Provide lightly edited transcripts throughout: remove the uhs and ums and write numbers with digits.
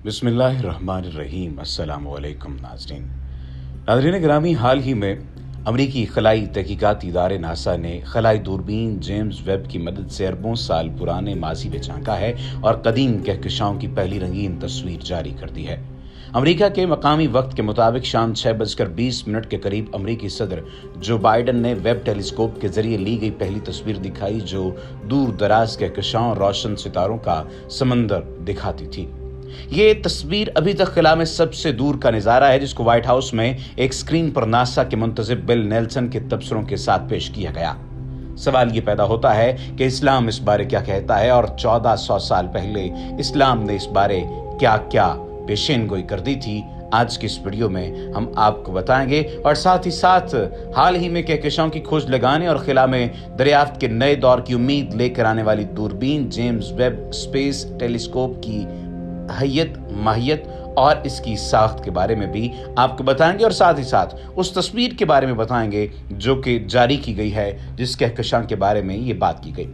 बिस्मिल्लाहिर्रहमानिर्रहीम। अस्सलाम वालेकुम नाज़रीन गिरामी, हाल ही में अमरीकी खलाई तहकीकाती इदारे नासा ने खलाई दूरबीन जेम्स वेब की मदद से अरबों साल पुराने माजी में झांका है और कदीम कहकशाओं की पहली रंगीन तस्वीर जारी कर दी है। अमेरिका के मकामी वक्त के मुताबिक शाम 6:20 के करीब अमेरिकी सदर जो बाइडन ने वेब टेलीस्कोप के जरिए ली गई पहली तस्वीर दिखाई, जो दूर दराज कहकशाओं और रोशन सितारों का समंदर दिखाती थी। ये तस्वीर अभी तक खला में सबसे दूर का नज़ारा है, जिसको व्हाइट हाउस में एक स्क्रीन पर नासा के मुंतज़िम बिल नेल्सन के तबसरों के साथ पेश किया गया। सवाल ये पैदा होता है कि इस्लाम इस बारे क्या कहता है और 1400 साल पहले इस्लाम ने इस बारे क्या क्या पेशेन गोई कर दी थी। आज की इस वीडियो में हम आपको बताएंगे और साथ ही साथ हाल ही में कहकशाओं की खोज लगाने और खिला में दरियाफ्त के नए दौर की उम्मीद लेकर आने वाली दूरबीन जेम्स वेब स्पेस टेलीस्कोप की हैयत, माहियत और इसकी साख्त के बारे में भी आपको बताएंगे और साथ ही साथ उस तस्वीर के बारे में बताएंगे जो कि जारी की गई है, जिस कहकशां के बारे में ये बात की गई।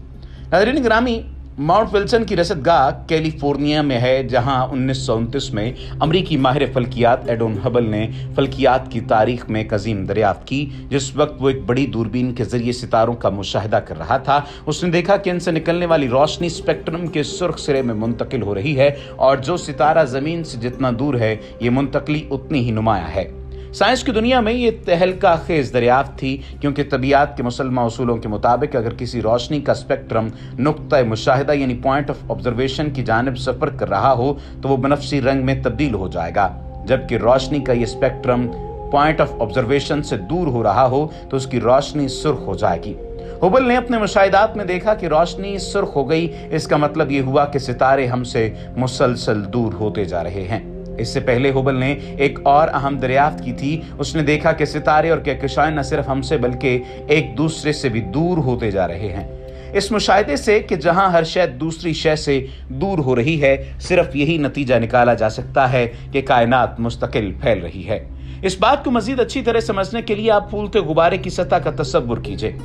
नाज़रीन गिरामी, माउंट विल्सन की रसदगाह कैलिफोर्निया में है, जहां 1929 में अमरीकी माहिर फल्कियात एडोन हबल ने फल्कियात की तारीख में एक अजीम दरियाफ्त की। जिस वक्त वो एक बड़ी दूरबीन के जरिए सितारों का मुशाहिदा कर रहा था, उसने देखा कि इनसे निकलने वाली रोशनी स्पेक्ट्रम के सुर्ख सिरे में मुंतकिल हो रही है और जो सितारा जमीन से जितना दूर है, ये मुंतकली उतनी ही नुमाया है। साइंस की दुनिया में ये तहलका खेज दरियाफ्त थी, क्योंकि तबीयत के मुसलमा उसूलों के मुताबिक अगर किसी रोशनी का स्पेक्ट्रम नुक्ता मुशाहिदा यानी पॉइंट ऑफ ऑब्जर्वेशन की जानिब सफर कर रहा हो तो वो बनफसी रंग में तब्दील हो जाएगा, जबकि रोशनी का ये स्पेक्ट्रम पॉइंट ऑफ ऑब्जर्वेशन से दूर हो रहा हो तो उसकी रोशनी सुर्ख हो जाएगी। हुबल ने अपने मुशाहिदात में देखा कि रोशनी सुर्ख हो गई। इसका मतलब ये हुआ कि सितारे हमसे मुसलसल दूर होते जा रहे हैं। इससे पहले हुबल ने एक और अहम दरियाफ्त की थी। उसने देखा कि सितारे और कहकशाएं न सिर्फ हमसे बल्कि एक दूसरे से भी दूर होते जा रहे हैं। इस मुशाहिदे से कि जहां हर शय दूसरी शय से दूर हो रही है, सिर्फ यही नतीजा निकाला जा सकता है कि कायनात मुस्तकिल फैल रही है। इस बात को मजीद अच्छी तरह समझने के लिए आप फूलते गुब्बारे की सतह का तसव्वुर कीजिए।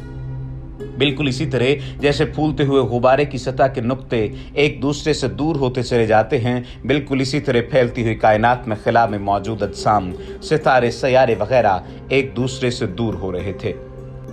बिल्कुल इसी तरह जैसे फूलते हुए गुब्बारे की सतह के नुक्ते एक दूसरे से दूर होते चले जाते हैं, बिल्कुल इसी तरह फैलती हुई कायनात में खिला में मौजूद अजसाम, सितारे, सैयारे वगैरह एक दूसरे से दूर हो रहे थे।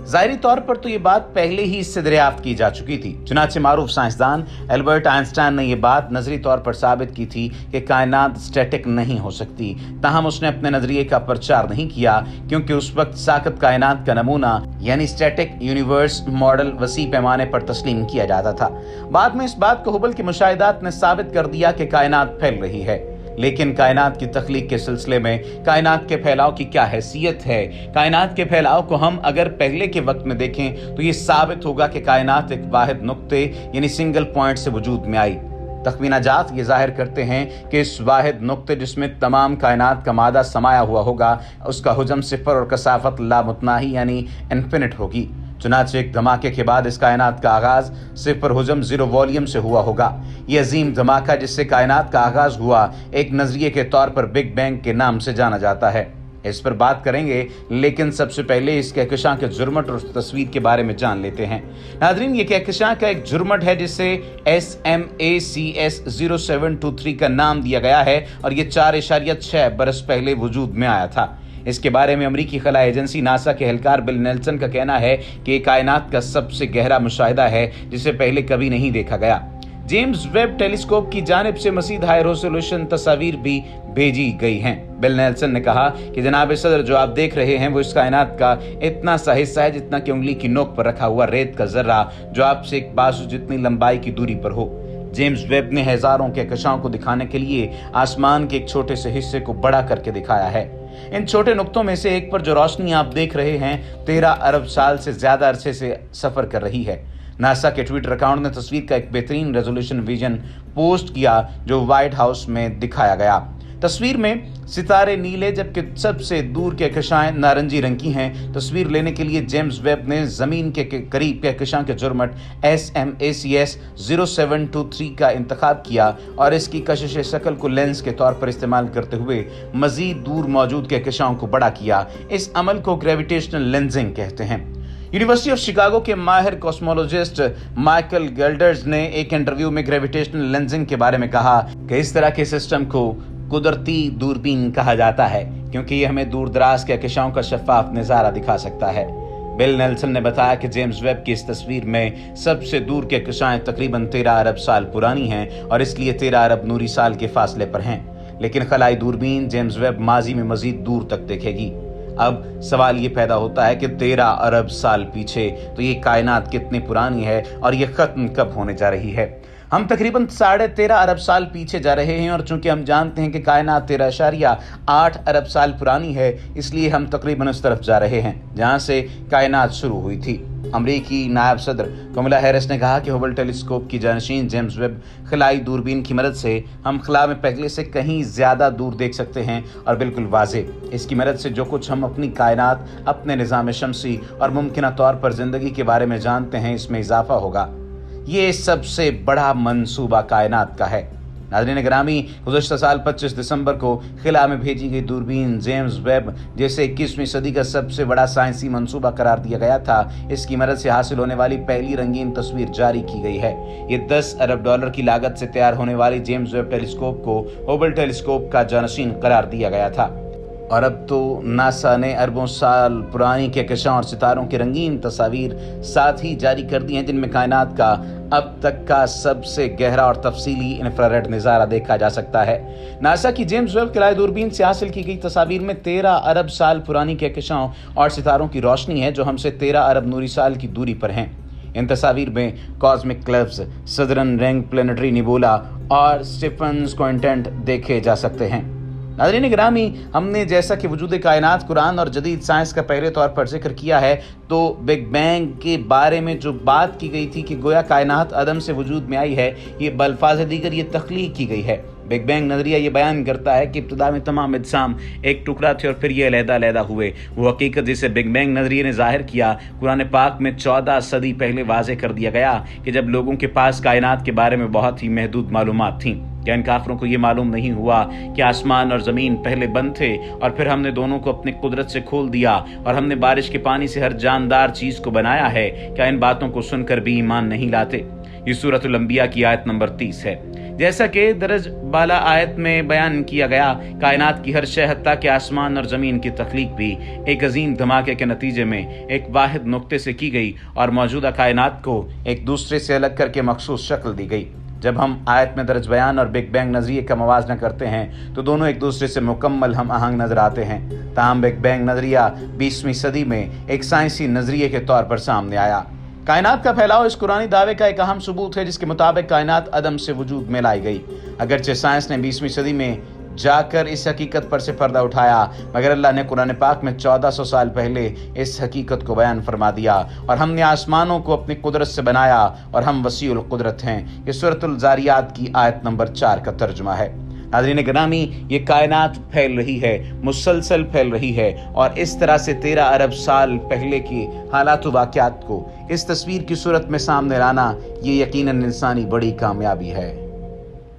ज़ाहिरी तौर पर तो ये बात पहले ही इससे दरियाफ्त की जा चुकी थी। चुनांचे मारूफ साइंसदान एल्बर्ट आइंस्टाइन ने यह बात नजरी तौर पर साबित की थी कि कायनात स्टैटिक नहीं हो सकती। ताहम उसने अपने नजरिए का प्रचार नहीं किया, क्योंकि उस वक्त साकत कायनात का नमूना यानी स्टैटिक यूनिवर्स मॉडल वसी पैमाने पर तस्लीम किया जाता था। बाद में इस बात को हुबल के मुशाहिदात ने साबित कर दिया कि कायनात फैल रही है, लेकिन कायनात की तख्लीक के सिलसिले में कायनात के फैलाव की क्या हैसियत है। कायनात के फैलाव को हम अगर पहले के वक्त में देखें तो ये साबित होगा कि कायनात एक वाहिद नुक्ते यानी सिंगल पॉइंट से वजूद में आई। तखमीनाजात ये जाहिर करते हैं कि इस वाहिद नुक्ते जिसमें तमाम कायनात का मादा समाया हुआ होगा, उसका हुजम सिफर और कसाफत लामुतनाही यानी इन्फिनिट होगी। चुनांचे एक धमाके के बाद इस कायनात का आगाज सिफर हुजम 0 वॉल्यूम से हुआ होगा। ये अजीम धमाका जिससे कायनात का आगाज हुआ, एक नजरिए के तौर पर बिग बैंग के नाम से जाना जाता है। इस पर बात करेंगे, लेकिन सबसे पहले इस कहकशां के जुर्मट और उस तस्वीर के बारे में जान लेते हैं। नादरीन, ये कहकशां का एक जुर्मट है जिसे SMACS 0723 का नाम दिया गया है और ये 4.6 बरस पहले वजूद में आया था। इसके बारे में अमरीकी खला एजेंसी नासा के एहलकार बिल नेल्सन का कहना है कि कायनात का सबसे गहरा मुशाहिदा है जिसे पहले कभी नहीं देखा गया। जेम्स वेब टेलीस्कोप की जानिब से मजीद हाई रेजोल्यूशन तस्वीर भी भेजी गई हैं। बिल नेल्सन ने कहा कि जनाब सदर, जो आप देख रहे हैं वो इस कायनात का इतना सा हिस्सा है जितना कि उंगली की नोक पर रखा हुआ रेत का जर्रा, जो आपसे एक बाजू जितनी लंबाई की दूरी पर हो। जेम्स वेब ने हजारों कहकशाओं को दिखाने के लिए आसमान के एक छोटे से हिस्से को बड़ा करके दिखाया है। इन छोटे नुक्तों में से एक पर जो रोशनी आप देख रहे हैं 13 अरब साल से ज्यादा अरसे से सफर कर रही है। नासा के ट्विटर अकाउंट ने तस्वीर का एक बेहतरीन रेजोल्यूशन विजन पोस्ट किया जो व्हाइट हाउस में दिखाया गया। तस्वीर में सितारे नीले जबकि सबसे दूर कहकशाएं नारंगी रंग की हैं। तस्वीर लेने के लिए जेम्स वेब ने जमीन के करीब कहकशां के जुर्मट SMACS 0723 का इंतखाब किया और इसकी कशिश शक्ल को लेंस के तौर पर इस्तेमाल करते हुए मजीद दूर मौजूद कहकशाओं को बड़ा किया। इस अमल को ग्रेविटेशनल लेंसिंग कहते हैं। यूनिवर्सिटी ऑफ शिकागो के माहिर कॉस्मोलॉजिस्ट माइकल गेल्डर्स ने एक इंटरव्यू में ग्रेविटेशनल लेंसिंग के बारे में कहा कि इस तरह के सिस्टम को कुदरती दूरबीन कहा जाता है क्योंकि ये हमें दूर दराज के कहकशाओं का शफाफ नजारा दिखा सकता है। बिल नेल्सन ने बताया कि जेम्स वेब की इस तस्वीर में सबसे दूर के कहकशाएं तकरीबन 13 अरब साल पुरानी हैं और इसलिए 13 अरब नूरी साल के फासले पर हैं, लेकिन खलाई दूरबीन जेम्स वेब माजी में मजीद दूर तक देखेगी। अब सवाल ये पैदा होता है कि 13 अरब साल पीछे तो ये कायनात कितनी पुरानी है और ये खत्म कब होने जा रही है। हम तकरीबन 13.5 अरब साल पीछे जा रहे हैं और चूंकि हम जानते हैं कि कायनात 13.8 अरब साल पुरानी है, इसलिए हम तकरीबन उस तरफ जा रहे हैं जहां से कायनात शुरू हुई थी। अमरीकी नायब सदर कमला हैरिस ने कहा कि हबल टेलीस्कोप की जानशीन जेम्स वेब खलाई दूरबीन की मदद से हम खला में पहले से कहीं ज्यादा दूर देख सकते हैं और बिल्कुल वाजे। इसकी मदद से जो कुछ हम अपनी कायनात, अपने निज़ाम शमसी और मुमकिन तौर पर जिंदगी के बारे में जानते हैं, इसमें इजाफा होगा। ये सबसे बड़ा मंसूबा कायनात का है। नाज़रीन गिरामी, गुज़श्ता साल 25 दिसंबर को खिला में भेजी गई दूरबीन जेम्स वेब, जिसे 21वीं सदी का सबसे बड़ा साइंसी मंसूबा करार दिया गया था, इसकी मदद से हासिल होने वाली पहली रंगीन तस्वीर जारी की गई है। ये $10 अरब की लागत से तैयार होने वाली जेम्स वेब टेलीस्कोप को हबल टेलीस्कोप का जानशीन करार दिया गया था और अब तो नासा ने अरबों साल पुरानी कहकशां और सितारों की रंगीन तस्वीर साथ ही जारी कर दी हैं, जिनमें कायनात का अब तक का सबसे गहरा और तफसीली इंफ्रारेड नज़ारा देखा जा सकता है। नासा की जेम्स वेब खलाई दूरबीन से हासिल की गई तस्वीर में 13 अरब साल पुरानी कहकशां और सितारों की रोशनी है जो हमसे 13 अरब नूरी साल की दूरी पर हैं। इन तस्वीर में cosmic clubs, southern ring, planetary निबोला और स्टीफन्स क्वाड्रेंट देखे जा सकते हैं। नाज़रीन गिरामी, हमने जैसा कि वजूद कायनात, कुरान और जदीद साइंस का पहले तौर पर जिक्र किया है, तो बिग बैंग के बारे में जो बात की गई थी कि गोया कायनात अदम से वजूद में आई है, ये बल्फाज दीगर ये तख्लीक की गई है। बिग बैंग नजरिया ये बयान करता है कि इब्तिदा में तमाम अजसाम एक टुकड़ा थे और फिर ये अलहदा हुए। वो हकीकत जिसे बिग बैंग नजरिए ने जाहिर किया, कुरान पाक में 14 सदी पहले वाज़े कर दिया गया कि जब लोगों के पास कायनात के बारे में बहुत ही महदूद मालूमात थीं। क्या इन काफरों को ये मालूम नहीं हुआ कि आसमान और ज़मीन पहले बंद थे और फिर हमने दोनों को अपनी कुदरत से खोल दिया और हमने बारिश के पानी से हर जानदार चीज को बनाया है? क्या इन बातों को सुनकर भी ईमान नहीं लाते? ये सूरतुल अंबिया की आयत नंबर 30 है। जैसा कि दरज बाला आयत में बयान किया गया, कायनात की हर शय हत्ता के आसमान और ज़मीन की तख्लीक भी एक अजीम धमाके के नतीजे में एक वाहिद नुक्ते से की गई और मौजूदा कायनात को एक दूसरे से अलग करके मखसूस शक्ल दी गई। जब हम आयत में दर्ज बयान और बिग बैंग नजरिए का मवाजना करते हैं तो दोनों एक दूसरे से मुकम्मल हम आहंग नजर आते हैं। ताहम बिग बैंग नजरिया 20वीं सदी में एक साइंसी नजरिए के तौर पर सामने आया। कायनात का फैलाव इस कुरानी दावे का एक अहम सबूत है जिसके मुताबिक कायनात अदम से वजूद में लाई गई। अगरचे साइंस ने 20वीं सदी में जाकर इस हकीकत पर से पर्दा उठाया, मगर अल्लाह ने कुरान पाक में 1400 साल पहले इस हकीकत को बयान फरमा दिया और हमने आसमानों को अपनी कुदरत से बनाया और हम वसीउल कुदरत हैं। ये सूरतुल ज़ारियात की आयत नंबर 4 का तर्जुमा है। नाज़रीन गिरामी, ये कायनात फैल रही है, मुसलसल फैल रही है और इस तरह से 13 अरब साल पहले की हालात वाक़यात को इस तस्वीर की सूरत में सामने लाना, ये यकीनन इंसानी बड़ी कामयाबी है।